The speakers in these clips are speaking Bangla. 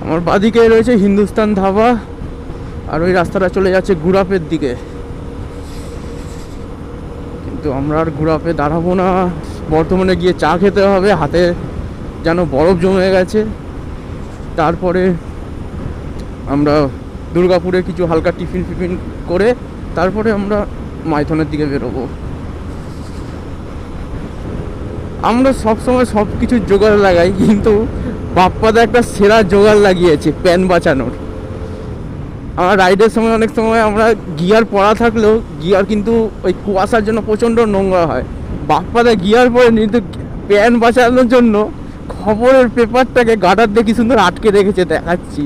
আমার বাদিকে রয়েছে হিন্দুস্তান ধাবা, আর ওই রাস্তাটা চলে যাচ্ছে গুড়াপের দিকে। কিন্তু আমরা আর গুড়াপে দাঁড়াবো না, বর্ধমানে গিয়ে চা খেতে হবে, হাতে যেন বরফ জমে গেছে। তারপরে আমরা দুর্গাপুরে কিছু হালকা টিফিন ফিফিন করে তারপরে আমরা মাইথনের দিকে বেরোবো। আমরা সবসময় সব কিছুর জোগাড় লাগাই, কিন্তু বাপ্পাদা একটা সেরা জোগাড় লাগিয়েছে প্যান বাঁচানোর। আমার রাইডের সময় অনেক সময় আমরা গিয়ার পরা থাকলেও গিয়ার কিন্তু ওই কুয়াশার জন্য প্রচণ্ড নোংরা হয়। বাপ্পাদা গিয়ার পরে কিন্তু প্যান বাঁচানোর জন্য খবরের পেপারটাকে গার্ডার দিয়ে কি সুন্দর আটকে রেখেছে, দেখাচ্ছি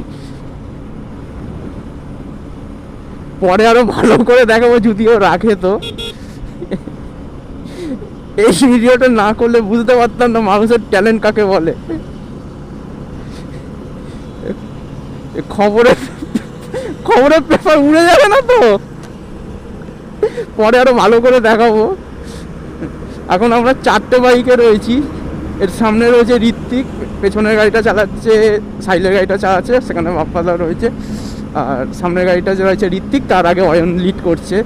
পরে আরো ভালো করে দেখাবো যদিও রাখে। তো এই ভিডিওটা না করলে বুঝতে পারতাম না মানুষের ট্যালেন্ট কাকে বলে। খবরের পেপার উড়ে যাবে না তো, পরে আরো ভালো করে দেখাবো। এখন আমরা 4টে বাইকে রয়েছি। এর সামনে রয়েছে ঋত্বিক, পেছনের গাড়িটা চালাচ্ছে, সাইলের গাড়িটা চালাচ্ছে, সেখানে বাপ্পাদা রয়েছে। আর সামনের গাড়িটা যে রয়েছে ঋত্বিক, তার আগে অয়ন লিড করছে।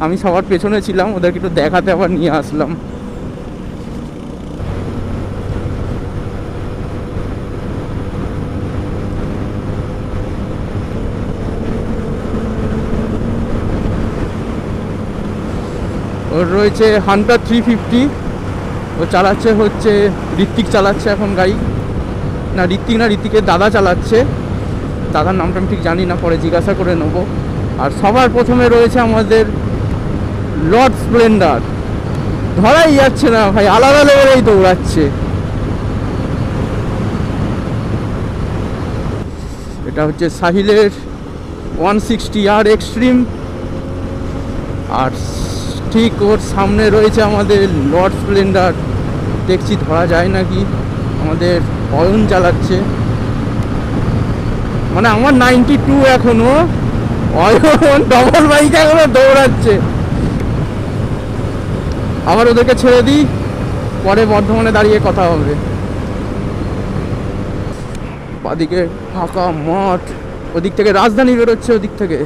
আমি সবার পেছনে ছিলাম, ওদেরকে একটু দেখাতে আবার নিয়ে আসলাম। ওর রয়েছে হান্টার 350, ও চালাচ্ছে হচ্ছে ঋত্বিক চালাচ্ছে এখন গাড়ি। না ঋত্বিক না, ঋত্বিকের দাদা চালাচ্ছে, দাদার নামটা আমি ঠিক জানি না, পরে জিজ্ঞাসা করে নেবো। আর সবার প্রথমে রয়েছে আমাদের লর্ড স্প্লেন্ডার, ধরাই যাচ্ছে না ভাই, আলাদা লেভেলেই দৌড়াচ্ছে। এটা হচ্ছে সাহিলের 160R এক্সট্রিম। আর ঠিক ওর সামনে রয়েছে আমাদের লর্ড স্প্লেন্ডার, দেখছি ধরা যায় নাকি। আমাদের অয়ন চালাচ্ছে, মানে আমার 92 এখনো, অয়ন ডবল বাইক এখনো দৌড়াচ্ছে। আবার ওদেরকে ছেড়ে দিই, পরে বর্ধমানে দাঁড়িয়ে কথা হবে। বাদিকে ফাঁকা মাঠ, ওদিক থেকে রাজধানী বেরোচ্ছে, ওদিক থেকে।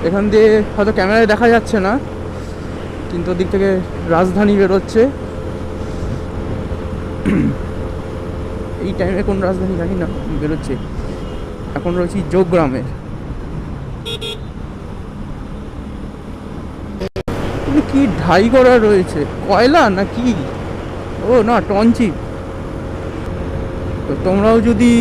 এখান দিয়ে হয়তো ক্যামেরায় দেখা যাচ্ছে না, কিন্তু ওদিক থেকে রাজধানী বেরোচ্ছে। এই টাইমে কোন রাজধানী জানি না বেরোচ্ছে। এখন রয়েছি যোগগ্রামে। কি ঢাই করা রয়েছে, কয়লা না কি? ও না, টনচিপ। তো তোমরাও যদি